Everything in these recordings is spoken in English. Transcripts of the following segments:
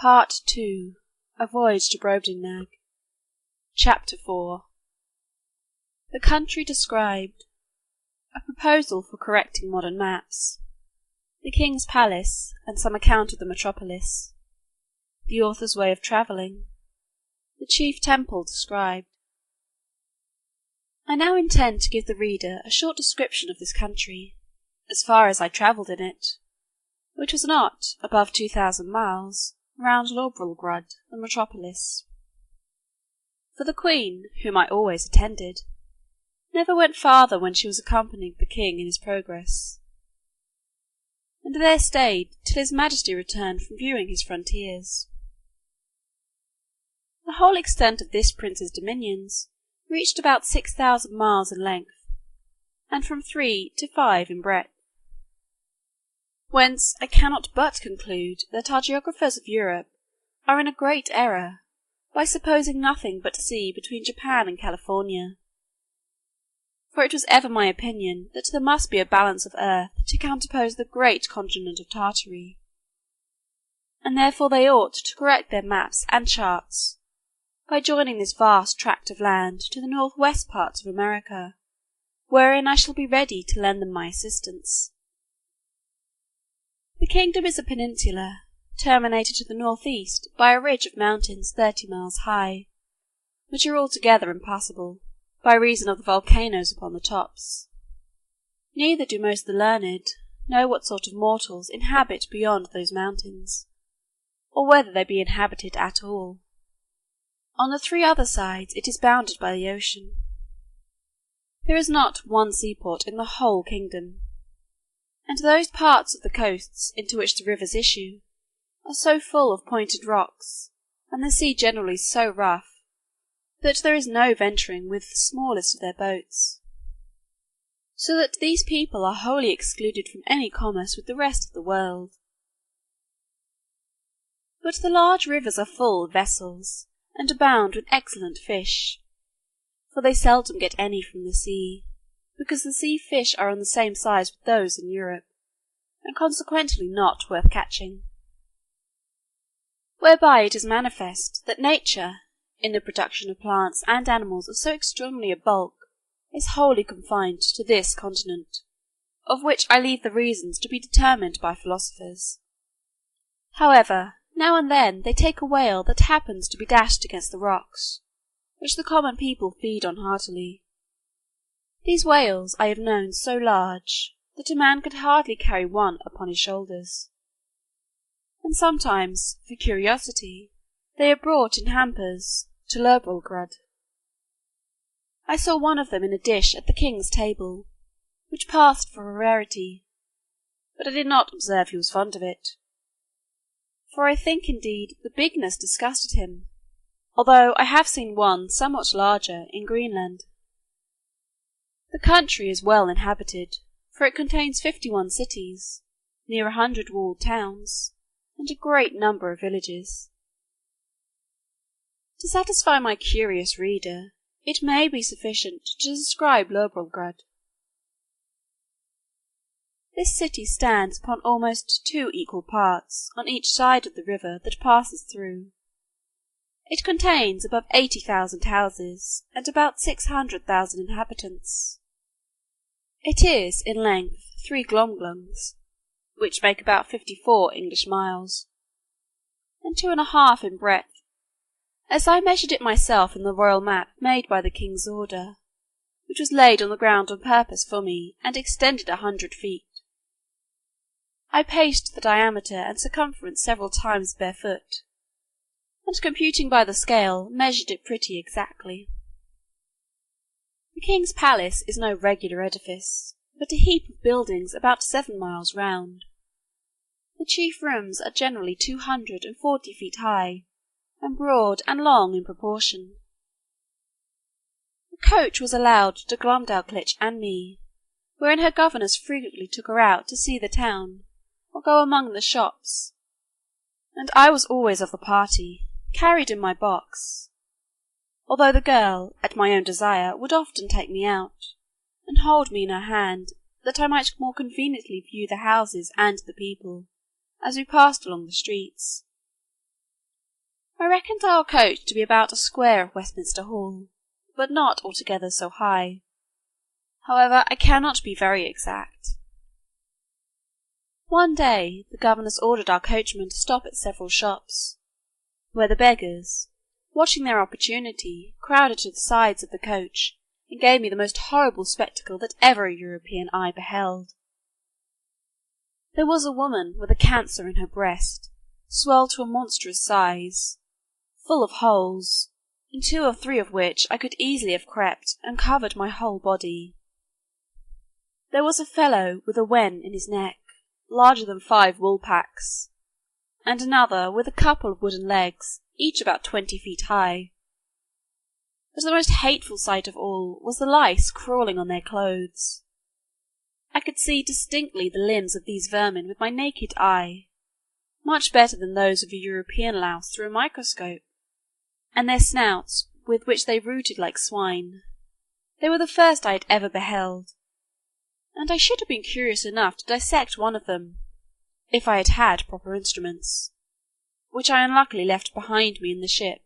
Part 2. A Voyage to Brobdingnag. Chapter 4. The Country Described. A Proposal for Correcting Modern Maps. The King's Palace, and some account of the metropolis. The author's way of travelling. The chief temple described. I now intend to give the reader a short description of this country, as far as I travelled in it, which was not above 2,000 miles, round Lorbrulgrud, the metropolis. For the Queen, whom I always attended, never went farther when she was accompanying the King in his progress, and there stayed till his Majesty returned from viewing his frontiers. The whole extent of this prince's dominions reached about 6,000 miles in length, and from 3 to 5 in breadth, whence I cannot but conclude that our geographers of Europe are in a great error by supposing nothing but sea between Japan and California, for it was ever my opinion that there must be a balance of earth to counterpose the great continent of Tartary, and therefore they ought to correct their maps and charts by joining this vast tract of land to the north-west parts of America, wherein I shall be ready to lend them my assistance. The kingdom is a peninsula, terminated to the north-east by a ridge of mountains 30 miles high, which are altogether impassable, by reason of the volcanoes upon the tops. Neither do most of the learned know what sort of mortals inhabit beyond those mountains, or whether they be inhabited at all. On the 3 other sides it is bounded by the ocean. There is not one seaport in the whole kingdom, and those parts of the coasts into which the rivers issue are so full of pointed rocks, and the sea generally so rough, that there is no venturing with the smallest of their boats, so that these people are wholly excluded from any commerce with the rest of the world. But the large rivers are full of vessels, and abound with excellent fish, for they seldom get any from the sea, because the sea fish are on the same size with those in Europe, and consequently not worth catching. Whereby it is manifest that nature, in the production of plants and animals of so extraordinary a bulk, is wholly confined to this continent, of which I leave the reasons to be determined by philosophers. However, now and then they take a whale that happens to be dashed against the rocks, which the common people feed on heartily. These whales I have known so large that a man could hardly carry one upon his shoulders, and sometimes, for curiosity, they are brought in hampers to Lorbrulgrud. I saw one of them in a dish at the king's table, which passed for a rarity, but I did not observe he was fond of it, for I think indeed the bigness disgusted him, although I have seen one somewhat larger in Greenland. The country is well inhabited, for it contains 51 cities, near 100 walled towns, and a great number of villages. To satisfy my curious reader, it may be sufficient to describe Lorbrulgrud. This city stands upon almost 2 equal parts on each side of the river that passes through. It contains above 80,000 houses and about 600,000 inhabitants. It is in length 3 glomglungs, which make about 54 English miles, and 2½ in breadth, as I measured it myself in the royal map made by the king's order, which was laid on the ground on purpose for me, and extended 100 feet. I paced the diameter and circumference several times barefoot, and computing by the scale, measured it pretty exactly. The king's palace is no regular edifice, but a heap of buildings about 7 miles round. The chief rooms are generally 240 feet high, and broad and long in proportion. A coach was allowed to Glumdalclitch and me, wherein her governess frequently took her out to see the town, or go among the shops, and I was always of the party, carried in my box, although the girl, at my own desire, would often take me out, and hold me in her hand, that I might more conveniently view the houses and the people, as we passed along the streets. I reckoned our coach to be about a square of Westminster Hall, but not altogether so high. However, I cannot be very exact. One day the governess ordered our coachman to stop at several shops, where the beggars, watching their opportunity, crowded to the sides of the coach and gave me the most horrible spectacle that ever a European eye beheld. There was a woman with a cancer in her breast, swelled to a monstrous size, full of holes, in 2 or 3 of which I could easily have crept and covered my whole body. There was a fellow with a wen in his neck, larger than 5 woolpacks, and another with a couple of wooden legs, each about 20 feet high. But the most hateful sight of all was the lice crawling on their clothes. I could see distinctly the limbs of these vermin with my naked eye, much better than those of a European louse through a microscope, and their snouts, with which they rooted like swine. They were the first I had ever beheld, and I should have been curious enough to dissect one of them, if I had had proper instruments, which I unluckily left behind me in the ship,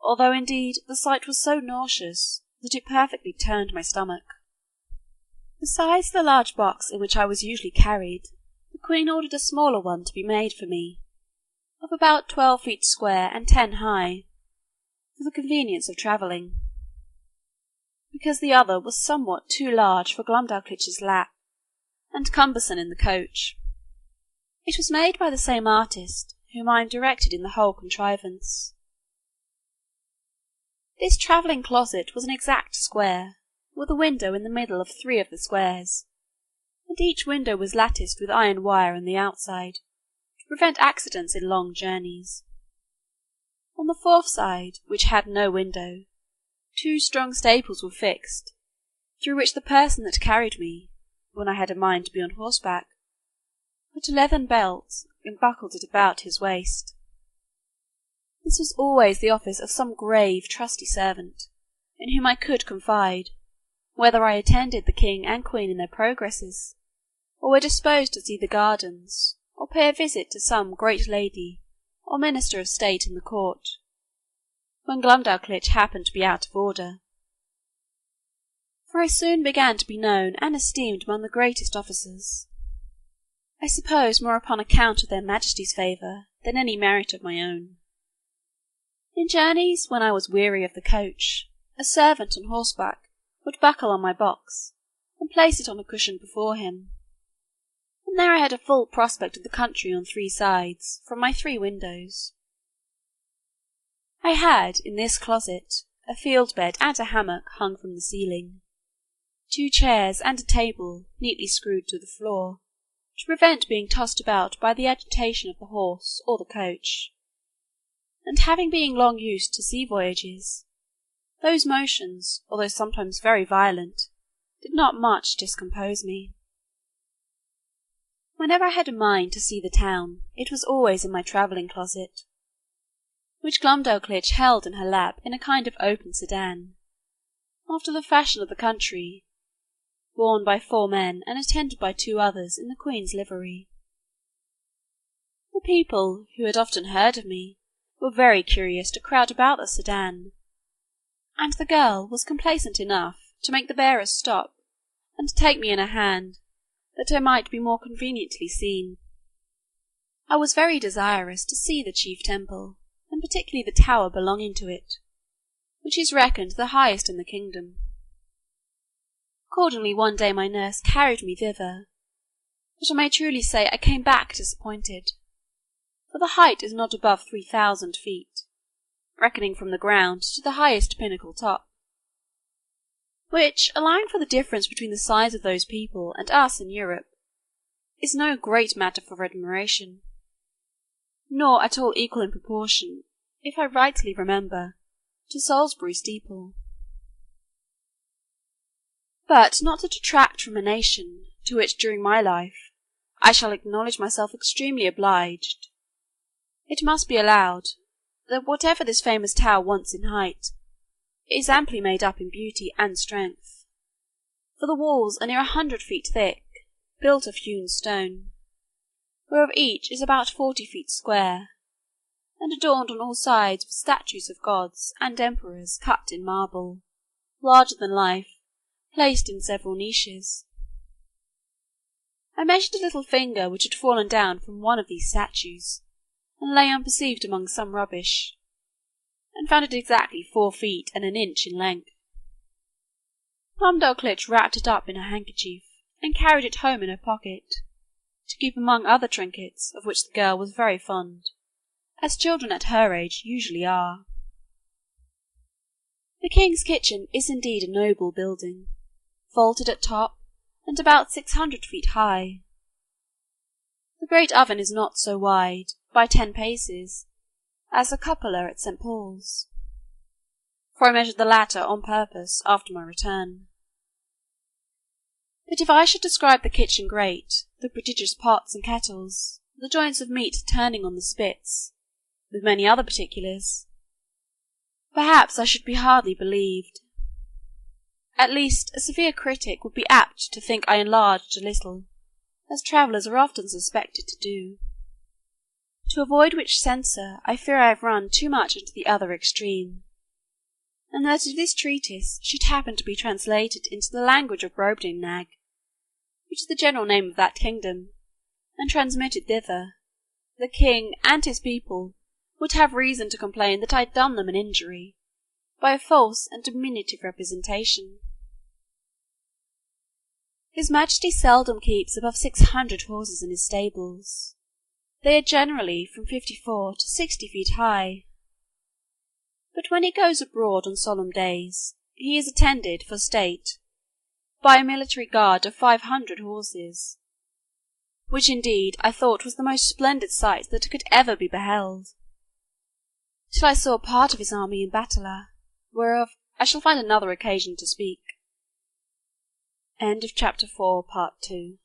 although indeed the sight was so nauseous that it perfectly turned my stomach. Besides the large box in which I was usually carried, the Queen ordered a smaller one to be made for me, of about 12 feet square and 10 high, for the convenience of travelling, because the other was somewhat too large for Glumdalclitch's lap, and cumbersome in the coach. It was made by the same artist, whom I am directed in the whole contrivance. This travelling closet was an exact square, with a window in the middle of 3 of the squares, and each window was latticed with iron wire on the outside, to prevent accidents in long journeys. On the 4th side, which had no window, 2 strong staples were fixed, through which the person that carried me, when I had a mind to be on horseback, put a leathern belt and buckled it about his waist. This was always the office of some grave, trusty servant, in whom I could confide, whether I attended the king and queen in their progresses, or were disposed to see the gardens, or pay a visit to some great lady or minister of state in the court, when Glumdalclitch happened to be out of order. For I soon began to be known and esteemed among the greatest officers, I suppose more upon account of their Majesty's favour than any merit of my own. In journeys when I was weary of the coach, a servant on horseback would buckle on my box, and place it on a cushion before him, and there I had a full prospect of the country on 3 sides, from my 3 windows. I had, in this closet, a field bed and a hammock hung from the ceiling, 2 chairs and a table neatly screwed to the floor, to prevent being tossed about by the agitation of the horse or the coach, and having been long used to sea voyages, those motions, although sometimes very violent, did not much discompose me. Whenever I had a mind to see the town, it was always in my travelling closet, which Glumdalclitch held in her lap in a kind of open sedan, after the fashion of the country, borne by 4 men and attended by 2 others in the Queen's livery. The people, who had often heard of me, were very curious to crowd about the sedan, and the girl was complaisant enough to make the bearers stop, and to take me in her hand, that I might be more conveniently seen. I was very desirous to see the chief temple, and particularly the tower belonging to it, which is reckoned the highest in the kingdom. Accordingly one day my nurse carried me thither, but I may truly say I came back disappointed, for the height is not above 3,000 feet, reckoning from the ground to the highest pinnacle top, which, allowing for the difference between the size of those people and us in Europe, is no great matter for admiration, nor at all equal in proportion, if I rightly remember, to Salisbury steeple. But not to detract from a nation, to which during my life I shall acknowledge myself extremely obliged, it must be allowed that whatever this famous tower wants in height, it is amply made up in beauty and strength, for the walls are near 100 feet thick, built of hewn stone, whereof each is about 40 feet square, and adorned on all sides with statues of gods and emperors cut in marble, larger than life, placed in several niches. I measured a little finger which had fallen down from one of these statues, and lay unperceived among some rubbish, and found it exactly 4 feet and an inch in length. Glumdalclitch wrapped it up in a handkerchief, and carried it home in her pocket, to keep among other trinkets of which the girl was very fond, as children at her age usually are. The king's kitchen is indeed a noble building, vaulted at top, and about 600 feet high. The great oven is not so wide, by 10 paces, as the cupola at St. Paul's, for I measured the latter on purpose after my return. But if I should describe the kitchen grate, the prodigious pots and kettles, the joints of meat turning on the spits, with many other particulars, perhaps I should be hardly believed. At least a severe critic would be apt to think I enlarged a little, as travellers are often suspected to do. To avoid which censure I fear I have run too much into the other extreme, and that if this treatise should happen to be translated into the language of Brobdingnag, which is the general name of that kingdom, and transmitted thither, the king and his people would have reason to complain that I had done them an injury, by a false and diminutive representation. His Majesty seldom keeps above 600 horses in his stables. They are generally from 54 to 60 feet high. But when he goes abroad on solemn days, he is attended, for state, by a military guard of 500 horses, which indeed I thought was the most splendid sight that could ever be beheld, till I saw part of his army in battle, whereof I shall find another occasion to speak. End of chapter 4, part 2.